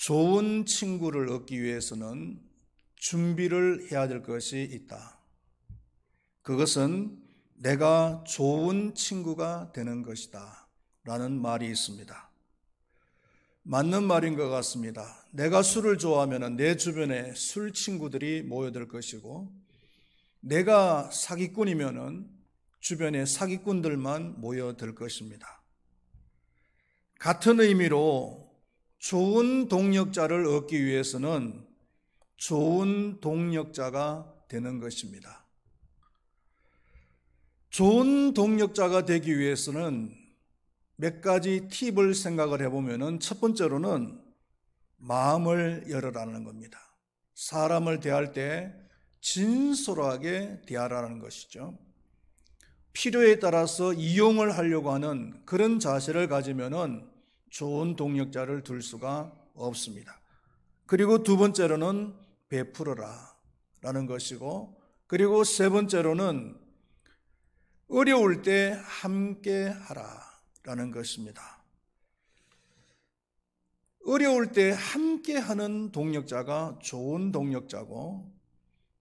좋은 친구를 얻기 위해서는 준비를 해야 될 것이 있다. 그것은 내가 좋은 친구가 되는 것이다 라는 말이 있습니다. 맞는 말인 것 같습니다. 내가 술을 좋아하면 내 주변에 술 친구들이 모여들 것이고, 내가 사기꾼이면 주변에 사기꾼들만 모여들 것입니다. 같은 의미로 좋은 동역자를 얻기 위해서는 좋은 동역자가 되는 것입니다. 좋은 동역자가 되기 위해서는 몇 가지 팁을 생각을 해보면, 첫 번째로는 마음을 열어라는 겁니다. 사람을 대할 때 진솔하게 대하라는 것이죠. 필요에 따라서 이용을 하려고 하는 그런 자세를 가지면은 좋은 동역자를 둘 수가 없습니다. 그리고 두 번째로는 베풀어라 라는 것이고, 그리고 세 번째로는 어려울 때 함께 하라 라는 것입니다. 어려울 때 함께 하는 동역자가 좋은 동역자고,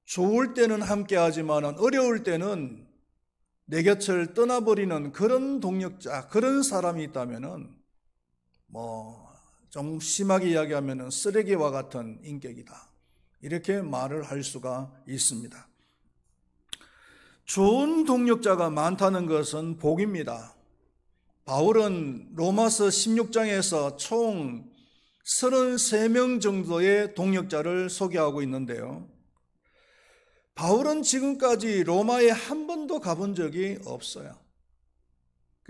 좋을 때는 함께 하지만 어려울 때는 내 곁을 떠나버리는 그런 동역자, 그런 사람이 있다면은 좀 심하게 이야기하면은 쓰레기와 같은 인격이다, 이렇게 말을 할 수가 있습니다. 좋은 동역자가 많다는 것은 복입니다. 바울은 로마서 16장에서 총 33명 정도의 동역자를 소개하고 있는데요. 바울은 지금까지 로마에 한 번도 가본 적이 없어요.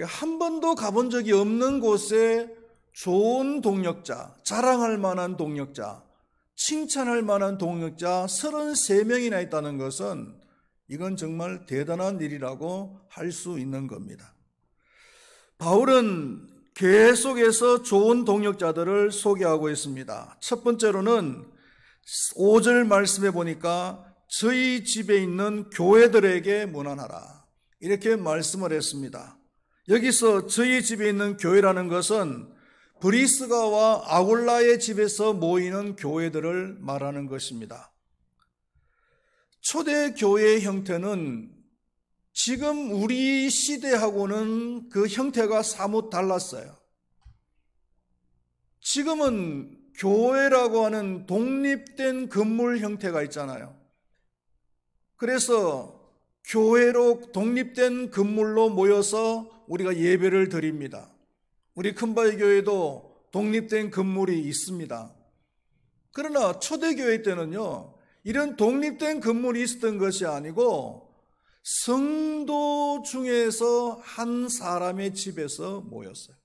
한 번도 가본 적이 없는 곳에 좋은 동역자, 자랑할 만한 동역자, 칭찬할 만한 동역자 33명이나 있다는 것은 이건 정말 대단한 일이라고 할 수 있는 겁니다. 바울은 계속해서 좋은 동역자들을 소개하고 있습니다. 첫 번째로는 5절 말씀해 보니까 저희 집에 있는 교회들에게 문안하라, 이렇게 말씀을 했습니다. 여기서 저희 집에 있는 교회라는 것은 브리스가와 아굴라의 집에서 모이는 교회들을 말하는 것입니다. 초대 교회의 형태는 지금 우리 시대하고는 그 형태가 사뭇 달랐어요. 지금은 교회라고 하는 독립된 건물 형태가 있잖아요. 그래서 교회로 독립된 건물로 모여서 우리가 예배를 드립니다. 우리 큰바위 교회도 독립된 건물이 있습니다. 그러나 초대교회 때는요, 이런 독립된 건물이 있었던 것이 아니고 성도 중에서 한 사람의 집에서 모였어요.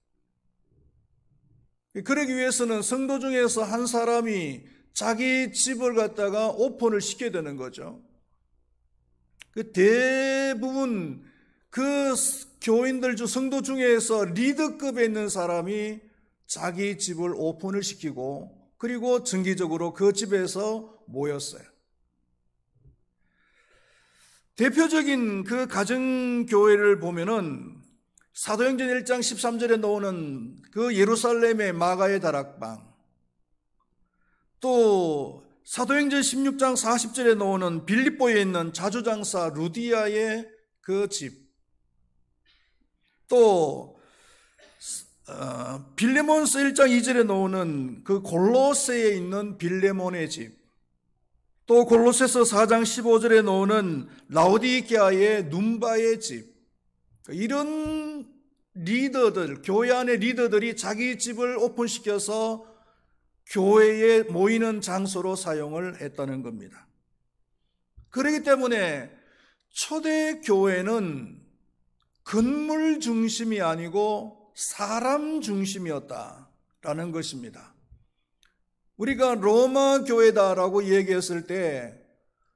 그러기 위해서는 성도 중에서 한 사람이 자기 집을 갖다가 오픈을 시켜야 되는 거죠. 대부분 그 교인들 중 성도 중에서 리더급에 있는 사람이 자기 집을 오픈을 시키고, 그리고 정기적으로 그 집에서 모였어요. 대표적인 그 가정교회를 보면은 사도행전 1장 13절에 나오는 그 예루살렘의 마가의 다락방, 또 사도행전 16장 40절에 나오는 빌립보에 있는 자주장사 루디아의 그 집, 또 빌레몬서 1장 2절에 나오는 그 골로새에 있는 빌레몬의 집, 또 골로새서 4장 15절에 나오는 라오디게아의 눈바의 집, 이런 리더들, 교회 안의 리더들이 자기 집을 오픈시켜서 교회에 모이는 장소로 사용을 했다는 겁니다. 그렇기 때문에 초대 교회는 건물 중심이 아니고 사람 중심이었다라는 것입니다. 우리가 로마 교회다라고 얘기했을 때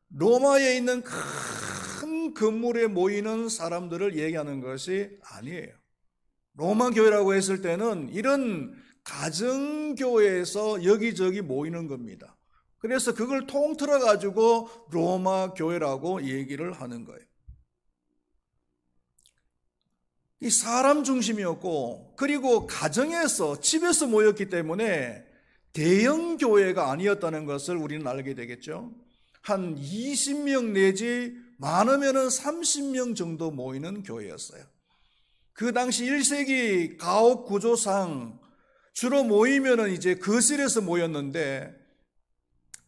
로마에 있는 큰 건물에 모이는 사람들을 얘기하는 것이 아니에요. 로마 교회라고 했을 때는 이런 가정교회에서 여기저기 모이는 겁니다. 그래서 그걸 통틀어 가지고 로마 교회라고 얘기를 하는 거예요. 이 사람 중심이었고, 그리고 가정에서, 집에서 모였기 때문에 대형 교회가 아니었다는 것을 우리는 알게 되겠죠. 한 20명 내지 많으면 30명 정도 모이는 교회였어요. 그 당시 1세기 가옥 구조상 주로 모이면은 이제 거실에서 모였는데,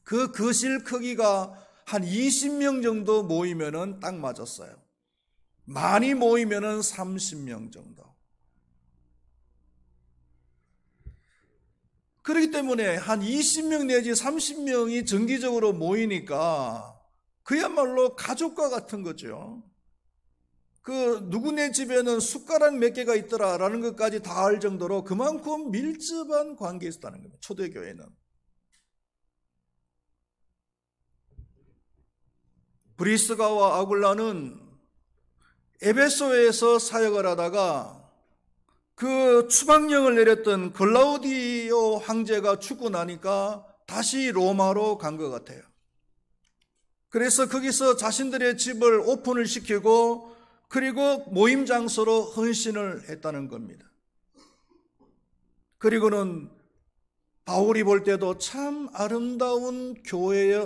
그 거실 크기가 한 20명 정도 모이면은 딱 맞았어요. 많이 모이면은 30명 정도. 그렇기 때문에 한 20명 내지 30명이 정기적으로 모이니까 그야말로 가족과 같은 거죠. 그 누구네 집에는 숟가락 몇 개가 있더라라는 것까지 다 알 정도로 그만큼 밀접한 관계에 있었다는 겁니다. 초대교회는. 브리스가와 아굴라는 에베소에서 사역을 하다가 그 추방령을 내렸던 글라우디오 황제가 죽고 나니까 다시 로마로 간 것 같아요. 그래서 거기서 자신들의 집을 오픈을 시키고 그리고 모임 장소로 헌신을 했다는 겁니다. 그리고는 바울이 볼 때도 참 아름다운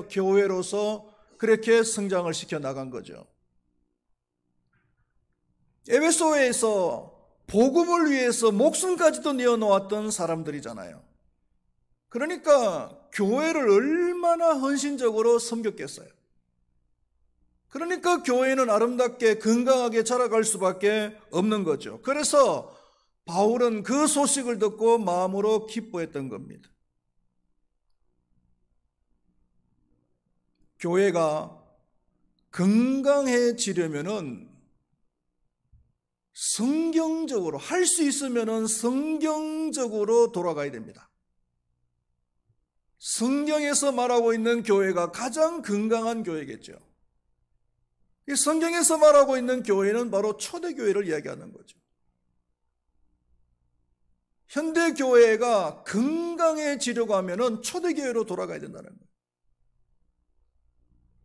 교회로서 그렇게 성장을 시켜 나간 거죠. 에베소에서 복음을 위해서 목숨까지도 내어놓았던 사람들이잖아요. 그러니까 교회를 얼마나 헌신적으로 섬겼겠어요. 그러니까 교회는 아름답게 건강하게 자라갈 수밖에 없는 거죠. 그래서 바울은 그 소식을 듣고 마음으로 기뻐했던 겁니다. 교회가 건강해지려면은 성경적으로 할 수 있으면은 성경적으로 돌아가야 됩니다. 성경에서 말하고 있는 교회가 가장 건강한 교회겠죠. 이 성경에서 말하고 있는 교회는 바로 초대교회를 이야기하는 거죠. 현대 교회가 건강해지려고 하면은 초대교회로 돌아가야 된다는 거예요.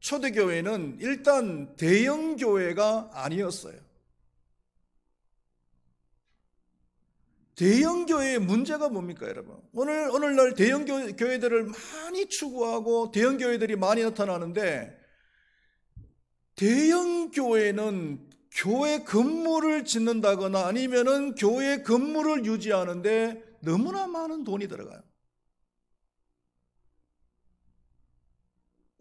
초대교회는 일단 대형 교회가 아니었어요. 대형 교회의 문제가 뭡니까, 여러분? 오늘날 대형 교회들을 많이 추구하고 대형 교회들이 많이 나타나는데, 대형 교회는 교회 건물을 짓는다거나 아니면은 교회 건물을 유지하는데 너무나 많은 돈이 들어가요.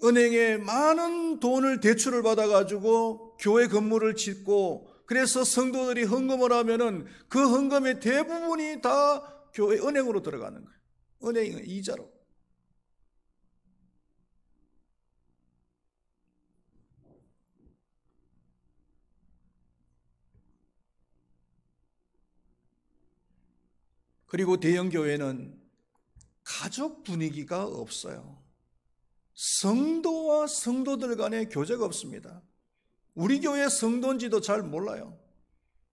은행에 많은 돈을 대출을 받아가지고 교회 건물을 짓고, 그래서 성도들이 헌금을 하면은 그 헌금의 대부분이 다 교회 은행으로 들어가는 거예요. 은행 이자로. 그리고 대형 교회는 가족 분위기가 없어요. 성도와 성도들 간의 교제가 없습니다. 우리 교회 성도인지도 잘 몰라요.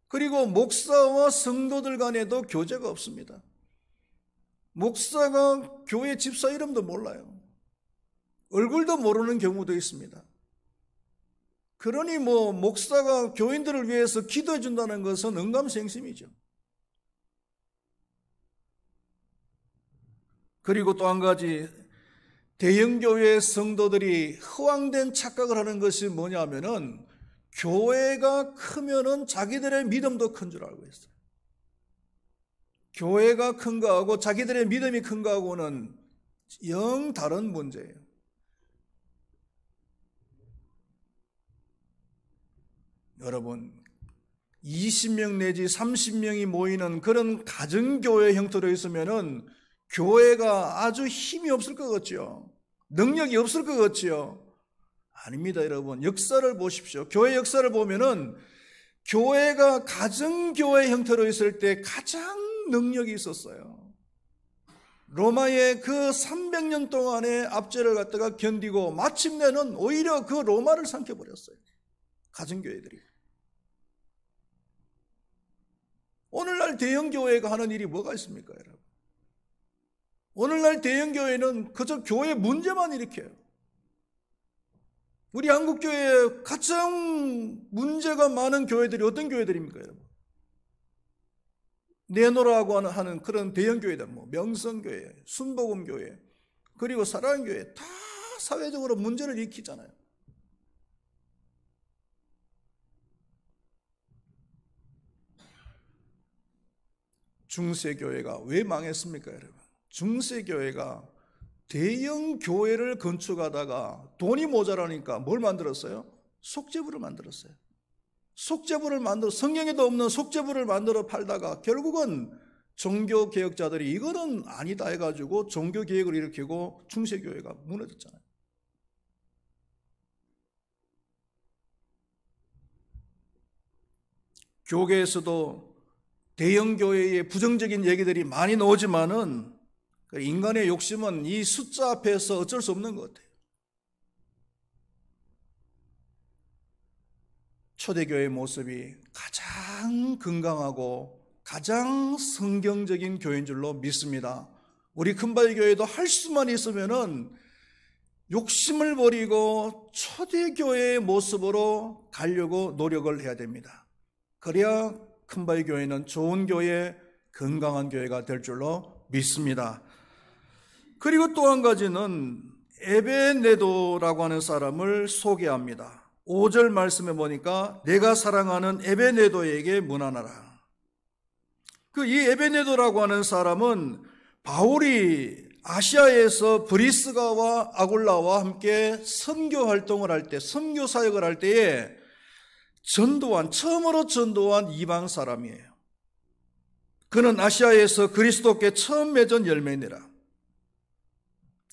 그리고 목사와 성도들 간에도 교제가 없습니다. 목사가 교회 집사 이름도 몰라요. 얼굴도 모르는 경우도 있습니다. 그러니 목사가 교인들을 위해서 기도해 준다는 것은 언감생심이죠. 그리고 또 한 가지, 대형교회 성도들이 허황된 착각을 하는 것이 뭐냐면은 교회가 크면은 자기들의 믿음도 큰 줄 알고 있어요. 교회가 큰 거하고 자기들의 믿음이 큰 거하고는 영 다른 문제예요. 여러분, 20명 내지 30명이 모이는 그런 가정교회 형태로 있으면은 교회가 아주 힘이 없을 것 같죠. 능력이 없을 것 같죠. 아닙니다, 여러분. 역사를 보십시오. 교회 역사를 보면은 교회가 가정교회 형태로 있을 때 가장 능력이 있었어요. 로마의 그 300년 동안의 압제를 갖다가 견디고 마침내는 오히려 그 로마를 삼켜버렸어요. 가정교회들이. 오늘날 대형교회가 하는 일이 뭐가 있습니까, 여러분? 오늘날 대형교회는 그저 교회 문제만 일으켜요. 우리 한국교회에 가장 문제가 많은 교회들이 어떤 교회들입니까, 여러분? 내놓으라고 하는 그런 대형교회들, 뭐 명성교회, 순복음교회, 그리고 사랑교회 다 사회적으로 문제를 일으키잖아요. 중세교회가 왜 망했습니까, 여러분? 중세교회가 대형 교회를 건축하다가 돈이 모자라니까 뭘 만들었어요? 속죄부를 만들었어요. 속죄부를 만들어, 성경에도 없는 속죄부를 만들어 팔다가 결국은 종교개혁자들이 이거는 아니다 해가지고 종교개혁을 일으키고 중세교회가 무너졌잖아요. 교계에서도 대형 교회의 부정적인 얘기들이 많이 나오지만은 인간의 욕심은 이 숫자 앞에서 어쩔 수 없는 것 같아요. 초대교회의 모습이 가장 건강하고 가장 성경적인 교회인 줄로 믿습니다. 우리 큰바위교회도 할 수만 있으면은 욕심을 버리고 초대교회의 모습으로 가려고 노력을 해야 됩니다. 그래야 큰바위교회는 좋은 교회, 건강한 교회가 될 줄로 믿습니다. 그리고 또 한 가지는 에베네도라고 하는 사람을 소개합니다. 5절 말씀에 보니까 내가 사랑하는 에베네도에게 문안하라. 이 에베네도라고 하는 사람은 바울이 아시아에서 브리스가와 아굴라와 함께 선교 활동을 할 때, 선교 사역을 할 때에 처음으로 전도한 이방 사람이에요. 그는 아시아에서 그리스도께 처음 맺은 열매니라.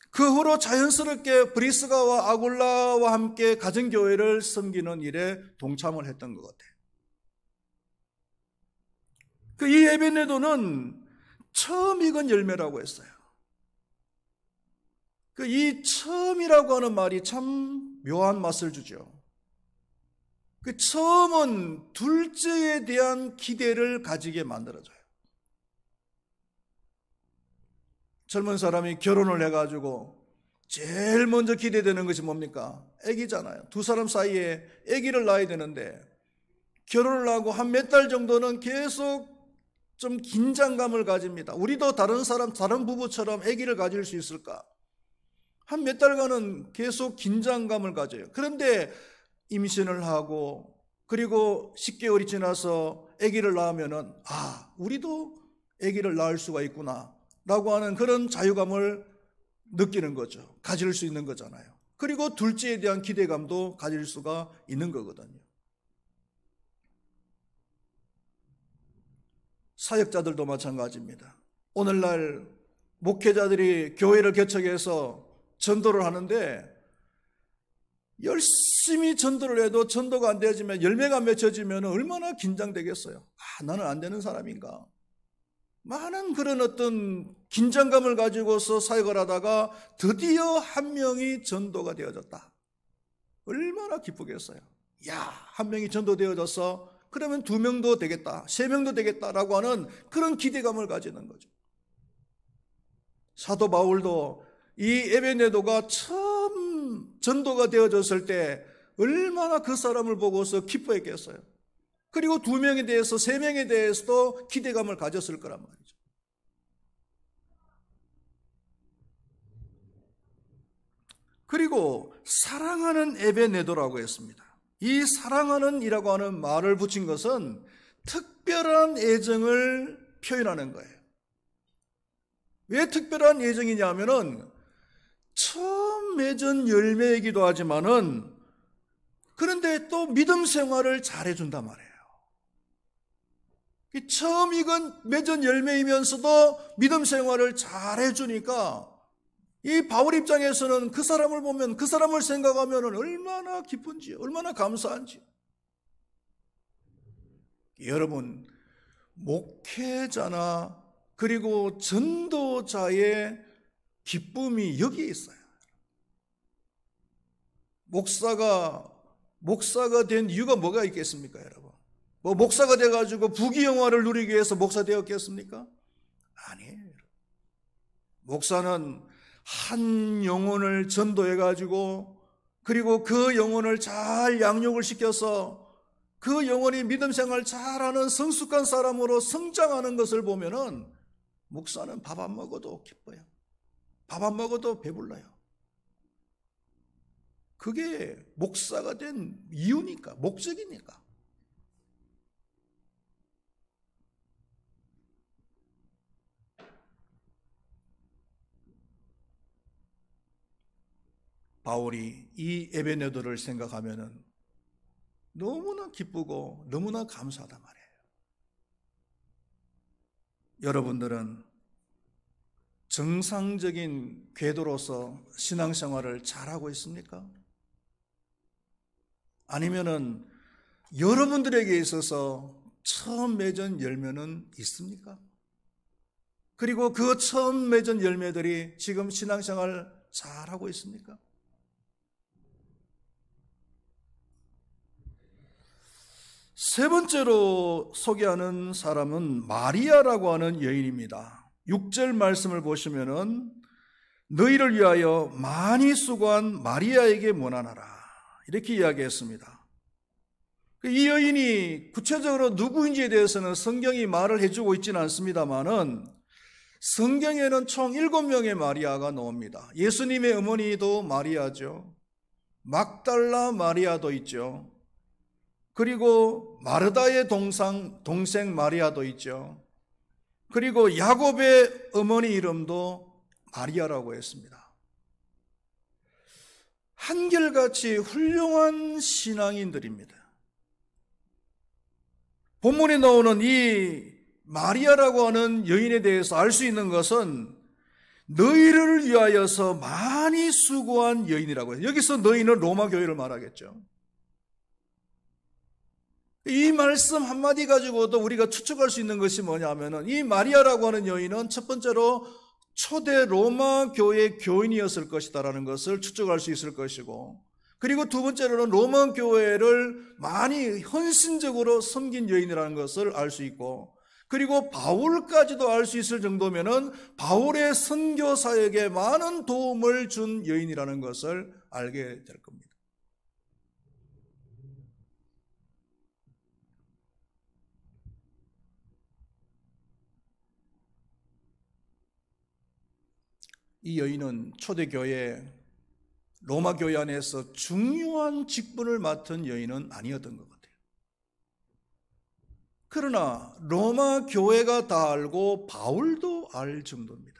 그 후로 자연스럽게 브리스가와 아굴라와 함께 가정교회를 섬기는 일에 동참을 했던 것 같아요. 이 에베네도는 처음 익은 열매라고 했어요. 이 처음이라고 하는 말이 참 묘한 맛을 주죠. 처음은 둘째에 대한 기대를 가지게 만들어줘요. 젊은 사람이 결혼을 해가지고 제일 먼저 기대되는 것이 뭡니까? 아기잖아요. 두 사람 사이에 아기를 낳아야 되는데 결혼을 하고 한 몇 달 정도는 계속 좀 긴장감을 가집니다. 우리도 다른 부부처럼 아기를 가질 수 있을까? 한 몇 달간은 계속 긴장감을 가져요. 그런데 임신을 하고 그리고 10개월이 지나서 아기를 낳으면은 우리도 아기를 낳을 수가 있구나 라고 하는 그런 자유감을 느끼는 거죠. 가질 수 있는 거잖아요. 그리고 둘째에 대한 기대감도 가질 수가 있는 거거든요. 사역자들도 마찬가지입니다. 오늘날 목회자들이 교회를 개척해서 전도를 하는데 열심히 전도를 해도 전도가 안 되어지면 열매가 맺혀지면 얼마나 긴장되겠어요. 나는 안 되는 사람인가. 많은 그런 어떤 긴장감을 가지고서 사역을 하다가 드디어 한 명이 전도가 되어졌다. 얼마나 기쁘겠어요. 한 명이 전도되어졌어. 그러면 2명도 되겠다, 3명도 되겠다라고 하는 그런 기대감을 가지는 거죠. 사도 바울도 이 에베네도가 처음 전도가 되어졌을 때 얼마나 그 사람을 보고서 기뻐했겠어요. 그리고 2명에 대해서 3명에 대해서도 기대감을 가졌을 거란 말이죠. 그리고 사랑하는 에베네도라고 했습니다. 이 사랑하는 이라고 하는 말을 붙인 것은 특별한 애정을 표현하는 거예요. 왜 특별한 애정이냐 하면은 처음 맺은 열매이기도 하지만은 그런데 또 믿음 생활을 잘해준단 말이에요. 처음 맺은 열매이면서도 믿음 생활을 잘해주니까 이 바울 입장에서는 그 사람을 보면, 그 사람을 생각하면 얼마나 기쁜지, 얼마나 감사한지. 여러분, 목회자나 그리고 전도자의 기쁨이 여기에 있어요. 목사가 된 이유가 뭐가 있겠습니까, 여러분? 목사가 돼가지고 부귀영화를 누리기 위해서 목사 되었겠습니까? 아니에요. 목사는 한 영혼을 전도해가지고 그리고 그 영혼을 잘 양육을 시켜서 그 영혼이 믿음 생활 잘하는 성숙한 사람으로 성장하는 것을 보면은 목사는 밥 안 먹어도 기뻐요. 밥 안 먹어도 배불러요. 그게 목사가 된 이유니까, 목적이니까. 바울이 이 에베네도를 생각하면은 너무나 기쁘고 너무나 감사하단 말이에요. 여러분들은 정상적인 궤도로서 신앙생활을 잘하고 있습니까? 아니면은 여러분들에게 있어서 처음 맺은 열매는 있습니까? 그리고 그 처음 맺은 열매들이 지금 신앙생활 잘하고 있습니까? 세 번째로 소개하는 사람은 마리아라고 하는 여인입니다. 6절 말씀을 보시면은 너희를 위하여 많이 수고한 마리아에게 문안하라 이렇게 이야기했습니다. 이 여인이 구체적으로 누구인지에 대해서는 성경이 말을 해주고 있지는 않습니다만은 성경에는 총 7명의 마리아가 나옵니다. 예수님의 어머니도 마리아죠. 막달라 마리아도 있죠. 그리고 마르다의 동생 마리아도 있죠. 그리고 야곱의 어머니 이름도 마리아라고 했습니다. 한결같이 훌륭한 신앙인들입니다. 본문에 나오는 이 마리아라고 하는 여인에 대해서 알 수 있는 것은 너희를 위하여서 많이 수고한 여인이라고 해요. 여기서 너희는 로마 교회를 말하겠죠. 이 말씀 한마디 가지고도 우리가 추측할 수 있는 것이 뭐냐면은 이 마리아라고 하는 여인은 첫 번째로 초대 로마 교회 교인이었을 것이다라는 것을 추측할 수 있을 것이고, 그리고 두 번째로는 로마 교회를 많이 헌신적으로 섬긴 여인이라는 것을 알 수 있고, 그리고 바울까지도 알 수 있을 정도면은 바울의 선교 사역에 많은 도움을 준 여인이라는 것을 알게 될 겁니다. 이 여인은 초대교회 로마 교회 안에서 중요한 직분을 맡은 여인은 아니었던 것 같아요. 그러나 로마 교회가 다 알고 바울도 알 정도입니다.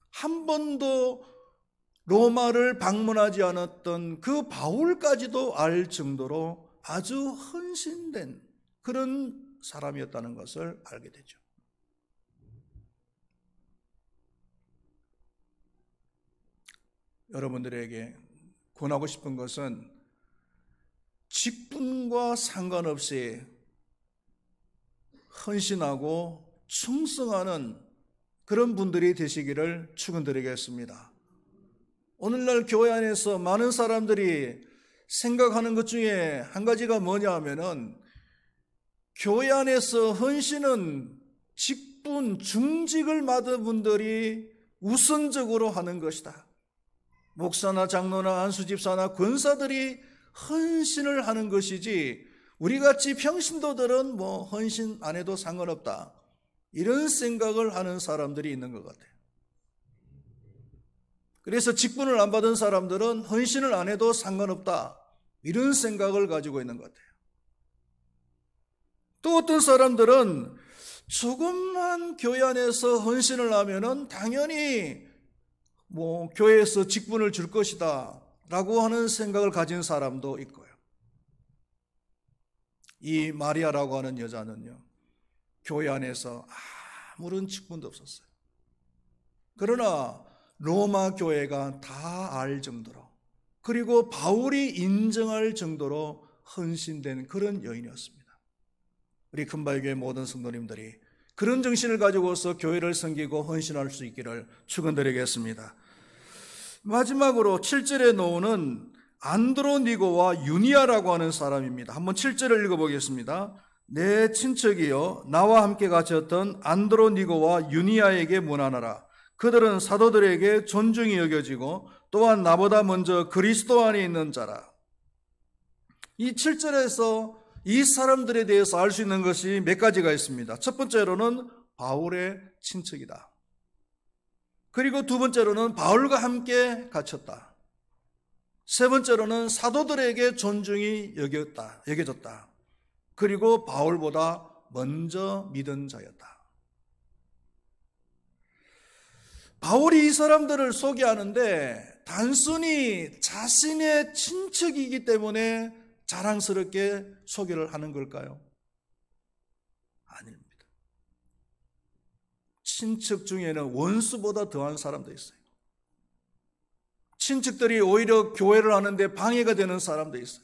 한 번도 로마를 방문하지 않았던 그 바울까지도 알 정도로 아주 헌신된 그런 사람이었다는 것을 알게 되죠. 여러분들에게 권하고 싶은 것은 직분과 상관없이 헌신하고 충성하는 그런 분들이 되시기를 축원드리겠습니다. 오늘날 교회 안에서 많은 사람들이 생각하는 것 중에 한 가지가 뭐냐 하면은 교회 안에서 헌신은 직분, 중직을 맡은 분들이 우선적으로 하는 것이다. 목사나 장로나 안수집사나 권사들이 헌신을 하는 것이지 우리같이 평신도들은 뭐 헌신 안 해도 상관없다, 이런 생각을 하는 사람들이 있는 것 같아요. 그래서 직분을 안 받은 사람들은 헌신을 안 해도 상관없다, 이런 생각을 가지고 있는 것 같아요. 또 어떤 사람들은 조금만 교회 안에서 헌신을 하면은 당연히 뭐 교회에서 직분을 줄 것이다 라고 하는 생각을 가진 사람도 있고요. 이 마리아라고 하는 여자는요, 교회 안에서 아무런 직분도 없었어요. 그러나 로마 교회가 다 알 정도로, 그리고 바울이 인정할 정도로 헌신된 그런 여인이었습니다. 우리 금발교회 모든 성도님들이 그런 정신을 가지고서 교회를 섬기고 헌신할 수 있기를 축원드리겠습니다. 마지막으로 7절에 나오는 안드로니고와 유니아라고 하는 사람입니다. 한번 7절을 읽어보겠습니다. 내 친척이여 나와 함께 갇혔던 안드로니고와 유니아에게 문안하라. 그들은 사도들에게 존중이 여겨지고 또한 나보다 먼저 그리스도 안에 있는 자라. 이 7절에서 이 사람들에 대해서 알 수 있는 것이 몇 가지가 있습니다. 첫 번째로는 바울의 친척이다. 그리고 두 번째로는 바울과 함께 갇혔다. 세 번째로는 사도들에게 존중이 여겨졌다. 그리고 바울보다 먼저 믿은 자였다. 바울이 이 사람들을 소개하는데 단순히 자신의 친척이기 때문에 자랑스럽게 소개를 하는 걸까요? 아닙니다. 친척 중에는 원수보다 더한 사람도 있어요. 친척들이 오히려 교회를 하는데 방해가 되는 사람도 있어요.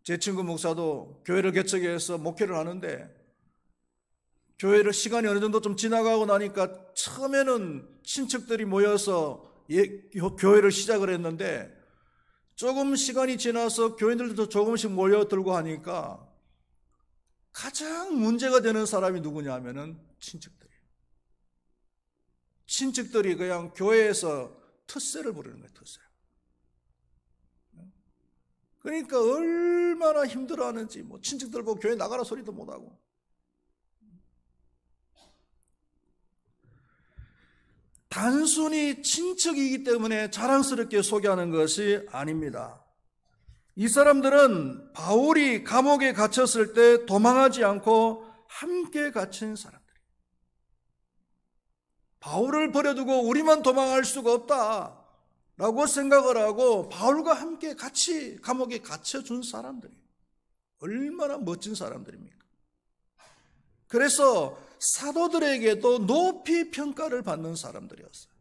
제 친구 목사도 교회를 개척해서 목회를 하는데 교회를 시간이 어느 정도 좀 지나가고 나니까 처음에는 친척들이 모여서 교회를 시작을 했는데 조금 시간이 지나서 교인들도 조금씩 모여들고 하니까 가장 문제가 되는 사람이 누구냐 하면은 친척들이에요. 친척들이 그냥 교회에서 텃세를 부르는 거예요. 텃세. 그러니까 얼마나 힘들어하는지 친척들 보고 교회 나가라 소리도 못하고. 단순히 친척이기 때문에 자랑스럽게 소개하는 것이 아닙니다. 이 사람들은 바울이 감옥에 갇혔을 때 도망하지 않고 함께 갇힌 사람들이에요. 바울을 버려두고 우리만 도망할 수가 없다라고 생각을 하고 바울과 함께 같이 감옥에 갇혀준 사람들이에요. 얼마나 멋진 사람들입니까? 그래서 사도들에게도 높이 평가를 받는 사람들이었어요.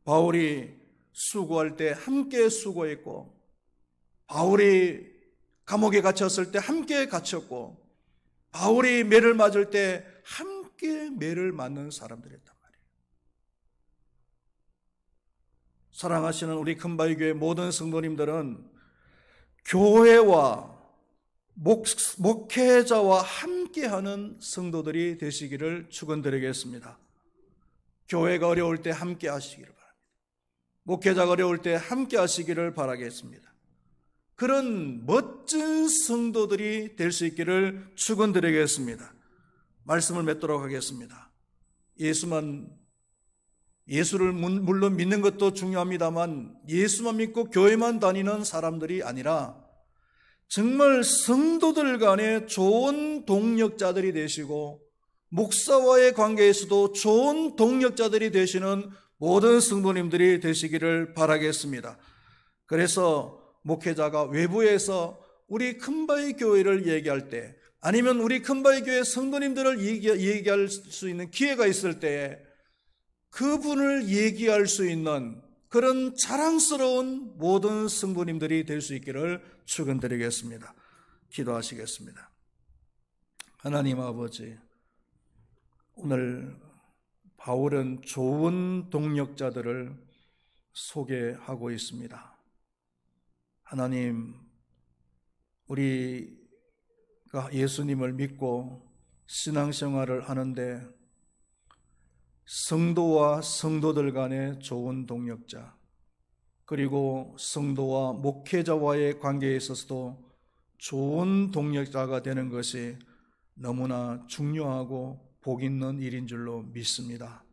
바울이 수고할 때 함께 수고했고, 바울이 감옥에 갇혔을 때 함께 갇혔고, 바울이 매를 맞을 때 함께 매를 맞는 사람들이었단 말이에요. 사랑하시는 우리 금바위교회 모든 성도님들은 교회와 목회자와 함께하는 성도들이 되시기를 축원드리겠습니다. 교회가 어려울 때 함께 하시기를 바랍니다. 목회자가 어려울 때 함께 하시기를 바라겠습니다. 그런 멋진 성도들이 될 수 있기를 축원드리겠습니다. 말씀을 맺도록 하겠습니다. 예수를 물론 믿는 것도 중요합니다만 예수만 믿고 교회만 다니는 사람들이 아니라 정말 성도들 간에 좋은 동력자들이 되시고 목사와의 관계에서도 좋은 동력자들이 되시는 모든 성도님들이 되시기를 바라겠습니다. 그래서 목회자가 외부에서 우리 큰바위 교회를 얘기할 때 아니면 우리 큰바위 교회 성도님들을 얘기할 수 있는 기회가 있을 때 그분을 얘기할 수 있는 그런 자랑스러운 모든 성도님들이 될 수 있기를 축원드리겠습니다. 기도하시겠습니다. 하나님 아버지, 오늘 바울은 좋은 동력자들을 소개하고 있습니다. 하나님, 우리가 예수님을 믿고 신앙생활을 하는데 성도와 성도들 간의 좋은 동력자, 그리고 성도와 목회자와의 관계에 있어서도 좋은 동력자가 되는 것이 너무나 중요하고 복 있는 일인 줄로 믿습니다.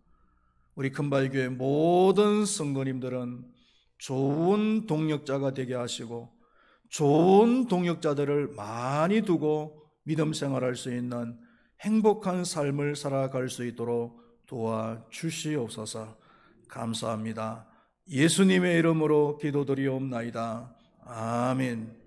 우리 금발교회 모든 성도님들은 좋은 동력자가 되게 하시고 좋은 동력자들을 많이 두고 믿음 생활할 수 있는 행복한 삶을 살아갈 수 있도록 도와주시옵소서. 감사합니다. 예수님의 이름으로 기도드리옵나이다. 아멘.